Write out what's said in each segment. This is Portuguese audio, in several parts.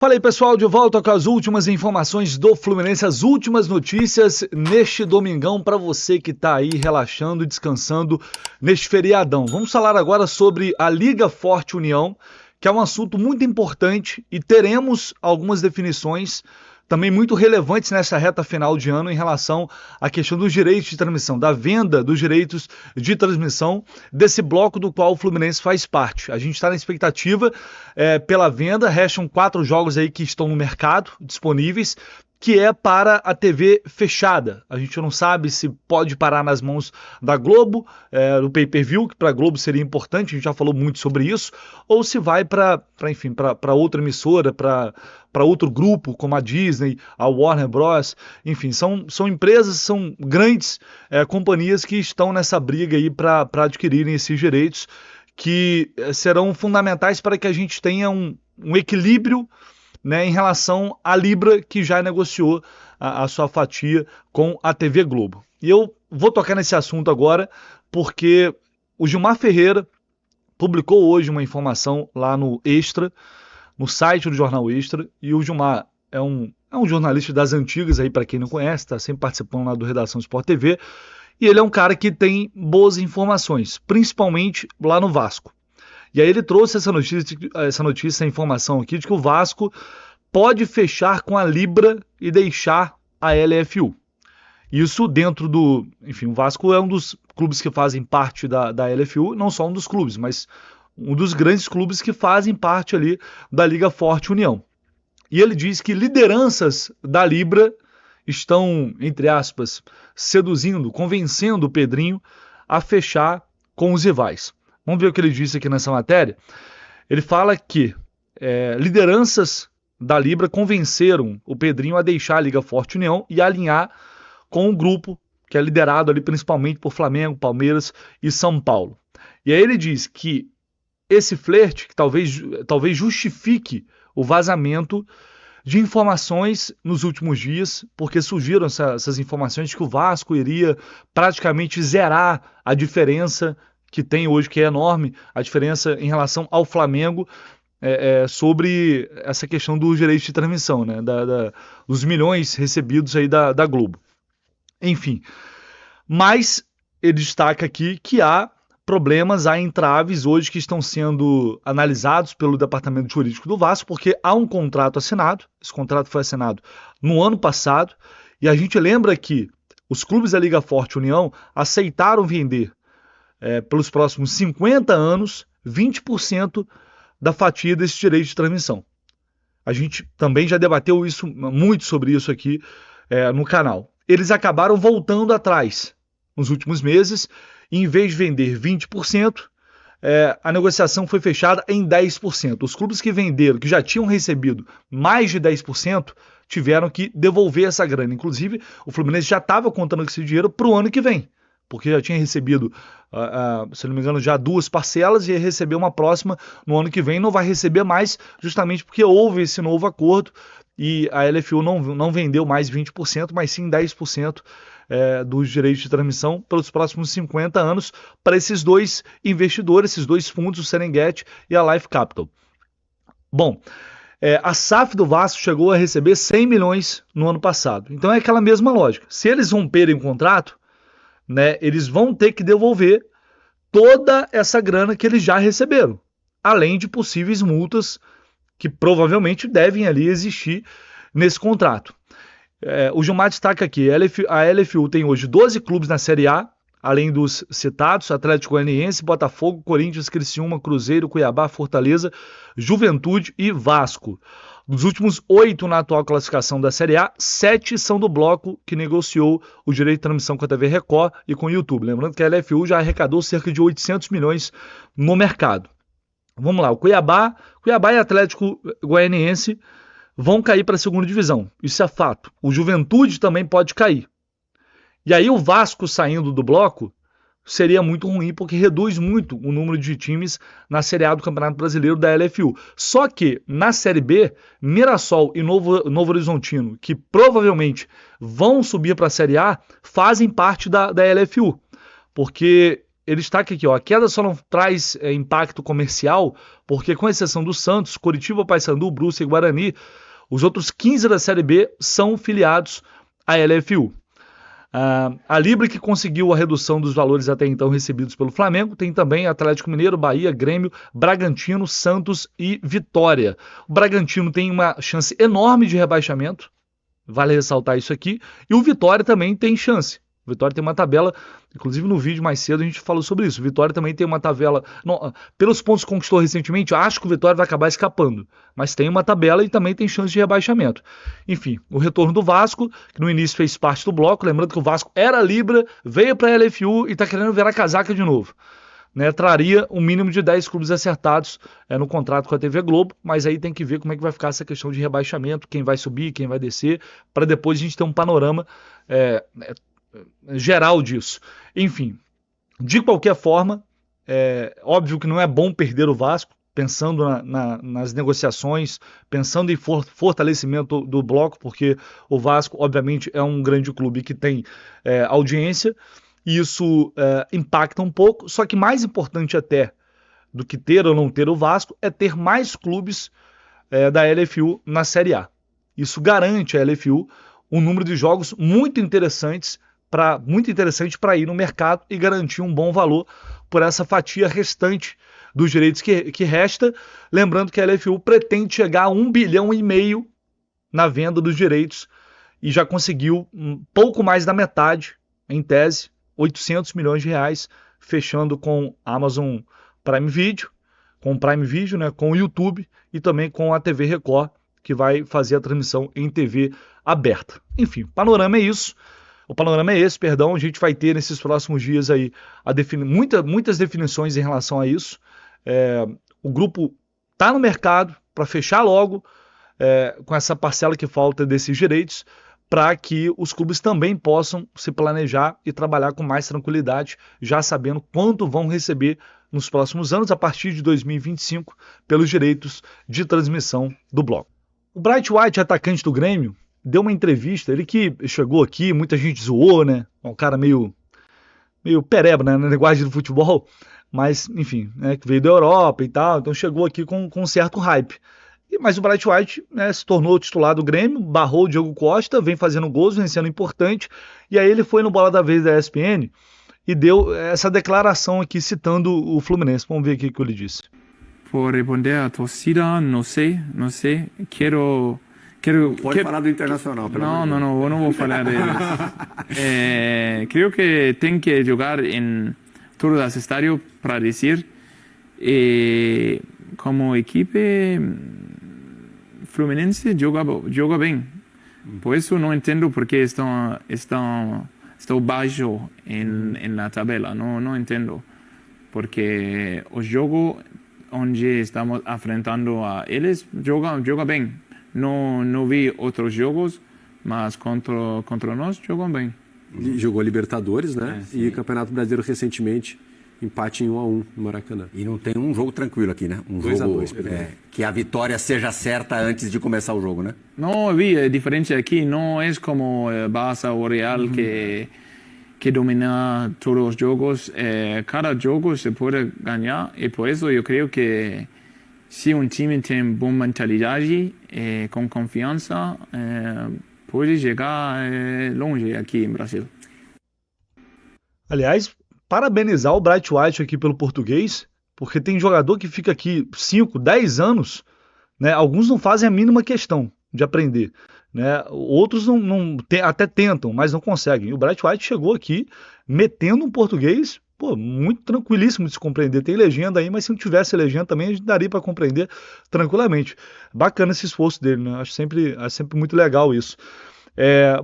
Fala aí, pessoal, de volta com as últimas informações do Fluminense, as últimas notícias neste domingão para você que tá aí relaxando e descansando neste feriadão. Vamos falar agora sobre a Liga Forte União, que é um assunto muito importante e teremos algumas definições também muito relevantes nessa reta final de ano em relação à questão dos direitos de transmissão, da venda dos direitos de transmissão desse bloco do qual o Fluminense faz parte. A gente está na expectativa pela venda, restam 4 jogos aí que estão no mercado, disponíveis, que é para a TV fechada. A gente não sabe se pode parar nas mãos da Globo, do pay-per-view, que para a Globo seria importante, a gente já falou muito sobre isso, ou se vai para outra emissora, para outro grupo, como a Disney, a Warner Bros. Enfim, são empresas, são grandes companhias que estão nessa briga aí para adquirirem esses direitos, que serão fundamentais para que a gente tenha um equilíbrio, né, em relação à Libra, que já negociou a sua fatia com a TV Globo. E eu vou tocar nesse assunto agora, porque o Gilmar Ferreira publicou hoje uma informação lá no Extra, no site do Jornal Extra, e o Gilmar é um jornalista das antigas, aí para quem não conhece, está sempre participando lá do Redação Sport TV, e ele é um cara que tem boas informações, principalmente lá no Vasco. E aí ele trouxe essa informação aqui de que o Vasco pode fechar com a Libra e deixar a LFU. Isso dentro do... Enfim, o Vasco é um dos clubes que fazem parte da LFU, não só um dos clubes, mas um dos grandes clubes que fazem parte ali da Liga Forte União. E ele diz que lideranças da Libra estão, entre aspas, seduzindo, convencendo o Pedrinho a fechar com os rivais. Vamos ver o que ele disse aqui nessa matéria. Ele fala que lideranças da Libra convenceram o Pedrinho a deixar a Liga Forte União e alinhar com o grupo que é liderado ali principalmente por Flamengo, Palmeiras e São Paulo. E aí ele diz que esse flerte que talvez justifique o vazamento de informações nos últimos dias, porque surgiram essas informações de que o Vasco iria praticamente zerar a diferença que tem hoje, que é enorme, a diferença em relação ao Flamengo, sobre essa questão dos direitos de transmissão, né, dos milhões recebidos aí da Globo. Enfim, mas ele destaca aqui que há problemas, há entraves hoje que estão sendo analisados pelo Departamento Jurídico do Vasco, porque há um contrato assinado, esse contrato foi assinado no ano passado, e a gente lembra que os clubes da Liga Forte União aceitaram vender pelos próximos 50 anos, 20% da fatia desse direito de transmissão. A gente também já debateu muito sobre isso aqui no canal. Eles acabaram voltando atrás nos últimos meses, e em vez de vender 20%, a negociação foi fechada em 10%. Os clubes que venderam, que já tinham recebido mais de 10%, tiveram que devolver essa grana. Inclusive, o Fluminense já estava contando com esse dinheiro para o ano que vem, porque já tinha recebido, se não me engano, já 2 parcelas e ia receber uma próxima no ano que vem. Não vai receber mais, justamente porque houve esse novo acordo e a LFU não vendeu mais 20%, mas sim 10% dos direitos de transmissão pelos próximos 50 anos para esses 2 investidores, esses 2 fundos, o Serengeti e a Life Capital. Bom, a SAF do Vasco chegou a receber 100 milhões no ano passado. Então é aquela mesma lógica. Se eles romperem o contrato, né, eles vão ter que devolver toda essa grana que eles já receberam, além de possíveis multas que provavelmente devem ali existir nesse contrato. O Gilmar destaca aqui, a LFU tem hoje 12 clubes na Série A, além dos citados, Atlético Goianiense, Botafogo, Corinthians, Criciúma, Cruzeiro, Cuiabá, Fortaleza, Juventude e Vasco. Dos últimos 8 na atual classificação da Série A, 7 são do bloco que negociou o direito de transmissão com a TV Record e com o YouTube. Lembrando que a LFU já arrecadou cerca de 800 milhões no mercado. Vamos lá, o Cuiabá e Atlético Goianiense vão cair para a segunda divisão. Isso é fato. O Juventude também pode cair. E aí o Vasco saindo do bloco seria muito ruim, porque reduz muito o número de times na Série A do Campeonato Brasileiro da LFU. Só que na Série B, Mirassol e Novo Horizontino, que provavelmente vão subir para a Série A, fazem parte da LFU. Porque ele destaca aqui, ó, a queda só não traz impacto comercial, porque com exceção do Santos, Coritiba, Paysandu, Brusque e Guarani, os outros 15 da Série B são filiados à LFU. A Libre, que conseguiu a redução dos valores até então recebidos pelo Flamengo, tem também Atlético Mineiro, Bahia, Grêmio, Bragantino, Santos e Vitória. O Bragantino tem uma chance enorme de rebaixamento, vale ressaltar isso aqui, e o Vitória também tem chance. O Vitória tem uma tabela, inclusive no vídeo mais cedo a gente falou sobre isso. O Vitória também tem uma tabela, não, pelos pontos que conquistou recentemente, eu acho que o Vitória vai acabar escapando, mas tem uma tabela e também tem chance de rebaixamento. Enfim, o retorno do Vasco, que no início fez parte do bloco, lembrando que o Vasco era Libra, veio para a LFU e está querendo virar casaca de novo. Né, traria um mínimo de 10 clubes acertados no contrato com a TV Globo, mas aí tem que ver como é que vai ficar essa questão de rebaixamento, quem vai subir, quem vai descer, para depois a gente ter um panorama geral disso. Enfim, de qualquer forma, óbvio que não é bom perder o Vasco, pensando nas negociações, pensando em fortalecimento do bloco, porque o Vasco, obviamente, é um grande clube que tem audiência, e isso impacta um pouco, só que mais importante até do que ter ou não ter o Vasco é ter mais clubes da LFU na Série A. Isso garante à LFU um número de jogos muito interessante para ir no mercado e garantir um bom valor por essa fatia restante dos direitos que resta. Lembrando que a LFU pretende chegar a 1,5 bilhão na venda dos direitos e já conseguiu um pouco mais da metade, em tese, 800 milhões de reais, fechando com a Amazon Prime Video, né, com o YouTube e também com a TV Record, que vai fazer a transmissão em TV aberta. Enfim, o panorama é esse, a gente vai ter nesses próximos dias aí muitas definições em relação a isso. O grupo está no mercado para fechar logo com essa parcela que falta desses direitos, para que os clubes também possam se planejar e trabalhar com mais tranquilidade, já sabendo quanto vão receber nos próximos anos, a partir de 2025, pelos direitos de transmissão do bloco. O Bright White, atacante do Grêmio, deu uma entrevista, ele que chegou aqui, muita gente zoou, né? Um cara meio pereba, né, na linguagem do futebol, mas, enfim, né, que veio da Europa e tal, então chegou aqui com um certo hype. Mas o Bright White, né, se tornou titular do Grêmio, barrou o Diogo Costa, vem fazendo gols, vem sendo importante, e aí ele foi no Bola da Vez da ESPN e deu essa declaração aqui citando o Fluminense. Vamos ver aqui o que ele disse. Por responder a torcida, não sei, quero Pode falar do Internacional, pelo amor de Deus. não, eu não vou falar dele. Creo que tem que jogar em todos os estádios para dizer, como equipe, Fluminense joga bem. Por isso não entendo por que estão baixo na tabela. Não entendo. Porque o jogo onde estamos enfrentando a eles joga bem. Não vi outros jogos, mas contra nós jogam bem. Jogou Libertadores, né? E Campeonato Brasileiro recentemente, empate em 1-1 no Maracanã. E não tem um jogo tranquilo aqui, né? 2-2, que a vitória seja certa antes de começar o jogo, né? Não vi a diferença aqui. Não é como Barça ou Real que domina todos os jogos. Cada jogo se pode ganhar e por isso eu creio que se um time tem boa mentalidade, com confiança, pode chegar longe aqui em Brasil. Aliás, parabenizar o Bright White aqui pelo português, porque tem jogador que fica aqui 5, 10 anos, né? Alguns não fazem a mínima questão de aprender, né? Outros até tentam, mas não conseguem. E o Bright White chegou aqui metendo um português muito tranquilíssimo de se compreender. Tem legenda aí, mas se não tivesse legenda também, a gente daria para compreender tranquilamente. Bacana esse esforço dele, né? Acho sempre muito legal isso.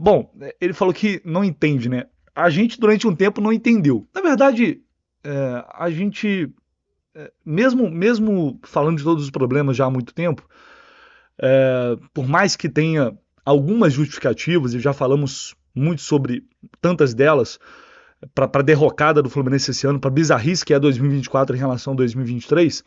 Bom, ele falou que não entende, né? A gente, durante um tempo, não entendeu. Na verdade, a gente, mesmo falando de todos os problemas já há muito tempo, por mais que tenha algumas justificativas, e já falamos muito sobre tantas delas, para a derrocada do Fluminense esse ano, para a bizarrice que é 2024 em relação a 2023,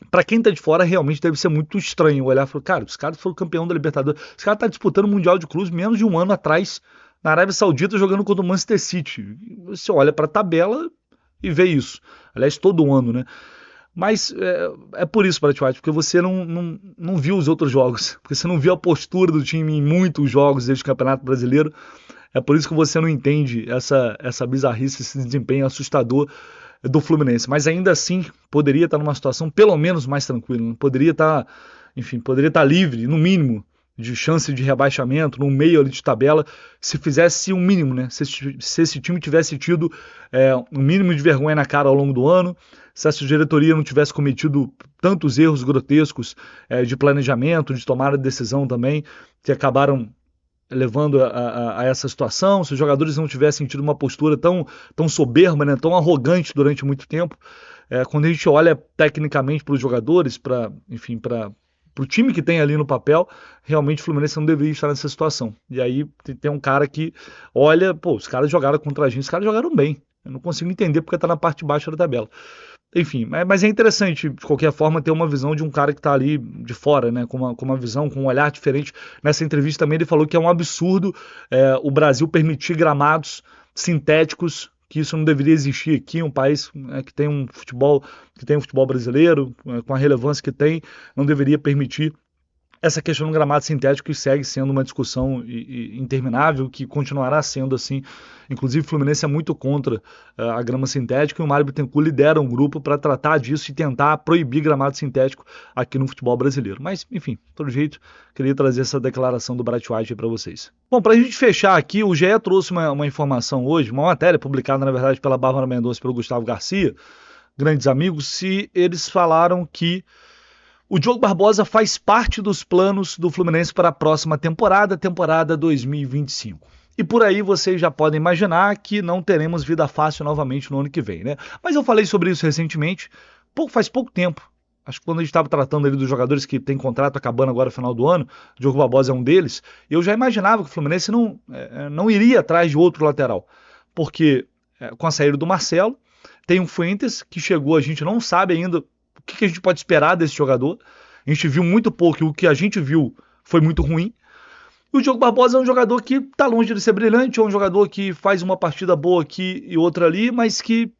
para quem tá de fora realmente deve ser muito estranho olhar e falar, cara, os caras foram campeão da Libertadores, os caras estão disputando o Mundial de Clubes menos de um ano atrás, na Arábia Saudita, jogando contra o Manchester City. Você olha para a tabela e vê isso. Aliás, todo ano, né? Mas é por isso, Bright White, porque você não viu os outros jogos, porque você não viu a postura do time em muitos jogos deste Campeonato Brasileiro. É por isso que você não entende essa bizarrice, esse desempenho assustador do Fluminense. Mas ainda assim, poderia estar numa situação pelo menos mais tranquila. Né? Poderia estar livre, no mínimo, de chance de rebaixamento, no meio ali de tabela, se fizesse um mínimo, né? Se esse time tivesse tido um mínimo de vergonha na cara ao longo do ano, se essa diretoria não tivesse cometido tantos erros grotescos de planejamento, de tomada de decisão também, que acabaram levando a essa situação, se os jogadores não tivessem tido uma postura tão soberba, né, tão arrogante durante muito tempo. Quando a gente olha tecnicamente para os jogadores, para o time que tem ali no papel, realmente o Fluminense não deveria estar nessa situação. E aí tem um cara que olha, os caras jogaram contra a gente, os caras jogaram bem. Eu não consigo entender porque está na parte de baixo da tabela. Enfim, mas é interessante, de qualquer forma, ter uma visão de um cara que está ali de fora, né, com uma visão, com um olhar diferente. Nessa entrevista também ele falou que é um absurdo o Brasil permitir gramados sintéticos, que isso não deveria existir aqui, um país que tem um futebol brasileiro, com a relevância que tem, não deveria permitir essa questão do gramado sintético, que segue sendo uma discussão interminável, que continuará sendo assim. Inclusive o Fluminense é muito contra a grama sintética, e o Mário Bittencourt lidera um grupo para tratar disso e tentar proibir gramado sintético aqui no futebol brasileiro. Mas, enfim, de todo jeito, queria trazer essa declaração do Bright White para vocês. Bom, para a gente fechar aqui, o GE trouxe uma informação hoje, uma matéria publicada, na verdade, pela Bárbara Mendonça e pelo Gustavo Garcia, grandes amigos, se eles falaram que o Diogo Barbosa faz parte dos planos do Fluminense para a próxima temporada 2025. E por aí vocês já podem imaginar que não teremos vida fácil novamente no ano que vem, né? Mas eu falei sobre isso recentemente, faz pouco tempo. Acho que quando a gente estava tratando ali dos jogadores que tem contrato acabando agora no final do ano, o Diogo Barbosa é um deles, eu já imaginava que o Fluminense não iria atrás de outro lateral. Porque com a saída do Marcelo, tem um Fuentes que chegou, a gente não sabe ainda o que a gente pode esperar desse jogador. A gente viu muito pouco e o que a gente viu foi muito ruim. E o Diogo Barbosa é um jogador que está longe de ser brilhante, é um jogador que faz uma partida boa aqui e outra ali, mas que,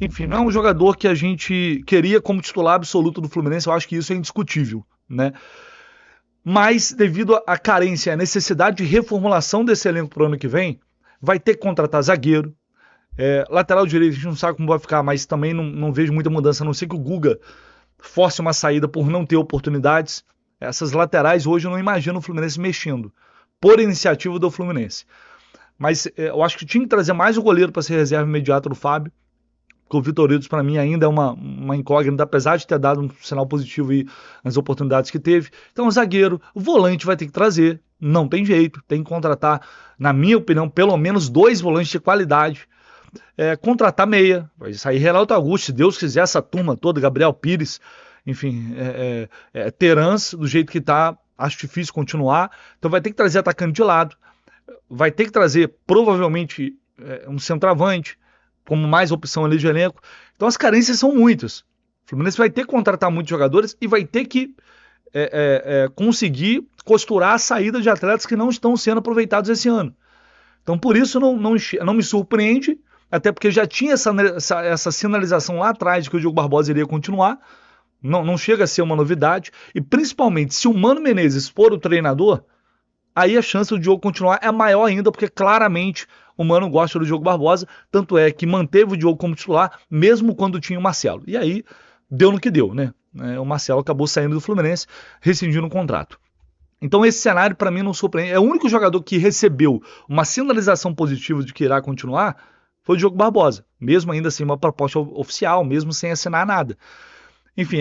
enfim, não é um jogador que a gente queria como titular absoluto do Fluminense. Eu acho que isso é indiscutível, né? Mas devido à carência, à necessidade de reformulação desse elenco para o ano que vem, vai ter que contratar zagueiro. Lateral direito a gente não sabe como vai ficar, mas também não vejo muita mudança, a não ser que o Guga force uma saída por não ter oportunidades. Essas laterais hoje eu não imagino o Fluminense mexendo, por iniciativa do Fluminense. Mas eu acho que tinha que trazer mais o goleiro para ser reserva imediata do Fábio, porque o Vitor Ildos para mim ainda é uma incógnita, apesar de ter dado um sinal positivo aí nas oportunidades que teve. Então o zagueiro, o volante vai ter que trazer, não tem jeito, tem que contratar, na minha opinião, pelo menos 2 volantes de qualidade. Contratar meia, vai sair Renato Augusto, se Deus quiser, essa turma toda, Gabriel Pires, enfim, Terans, do jeito que tá, acho difícil continuar, então vai ter que trazer atacante de lado, vai ter que trazer provavelmente um centroavante, como mais opção ali de elenco. Então as carências são muitas, o Fluminense vai ter que contratar muitos jogadores e vai ter que conseguir costurar a saída de atletas que não estão sendo aproveitados esse ano. Então por isso não me surpreende, até porque já tinha essa sinalização lá atrás de que o Diogo Barbosa iria continuar, não chega a ser uma novidade, e principalmente se o Mano Menezes for o treinador, aí a chance do Diogo continuar é maior ainda, porque claramente o Mano gosta do Diogo Barbosa, tanto é que manteve o Diogo como titular, mesmo quando tinha o Marcelo. E aí deu no que deu, né? O Marcelo acabou saindo do Fluminense, rescindindo o contrato. Então esse cenário para mim não surpreende. É o único jogador que recebeu uma sinalização positiva de que irá continuar foi o Diogo Barbosa, mesmo ainda sem uma proposta oficial, mesmo sem assinar nada. Enfim,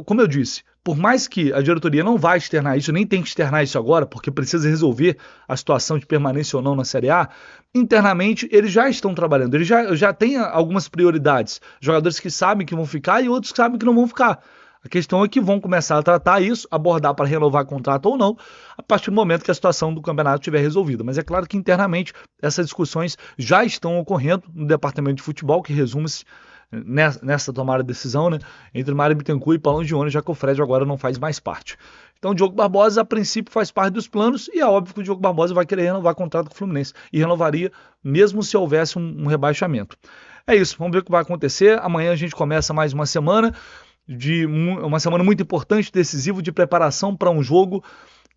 como eu disse, por mais que a diretoria não vá externar isso, nem tem que externar isso agora, porque precisa resolver a situação de permanência ou não na Série A, internamente eles já estão trabalhando, eles já têm algumas prioridades, jogadores que sabem que vão ficar e outros que sabem que não vão ficar. A questão é que vão começar a tratar isso, abordar para renovar contrato ou não, a partir do momento que a situação do campeonato estiver resolvida. Mas é claro que internamente essas discussões já estão ocorrendo no departamento de futebol, que resume-se nessa tomada de decisão, né, entre Mário Bittencourt e Paulão Gione, já que o Fred agora não faz mais parte. Então o Diogo Barbosa, a princípio, faz parte dos planos, e é óbvio que o Diogo Barbosa vai querer renovar contrato com o Fluminense, e renovaria mesmo se houvesse um rebaixamento. É isso, vamos ver o que vai acontecer. Amanhã a gente começa mais uma semana muito importante, decisiva, de preparação para um jogo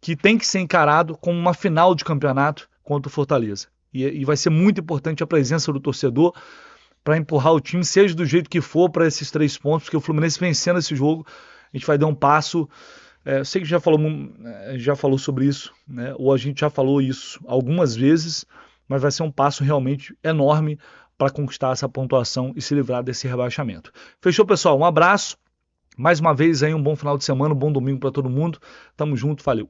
que tem que ser encarado como uma final de campeonato contra o Fortaleza. E vai ser muito importante a presença do torcedor para empurrar o time, seja do jeito que for, para esses 3 pontos, porque o Fluminense vencendo esse jogo, a gente vai dar um passo. Eu sei que já falou sobre isso, né? Ou a gente já falou isso algumas vezes, mas vai ser um passo realmente enorme para conquistar essa pontuação e se livrar desse rebaixamento. Fechou, pessoal? Um abraço. Mais uma vez aí, um bom final de semana, um bom domingo para todo mundo. Tamo junto, valeu.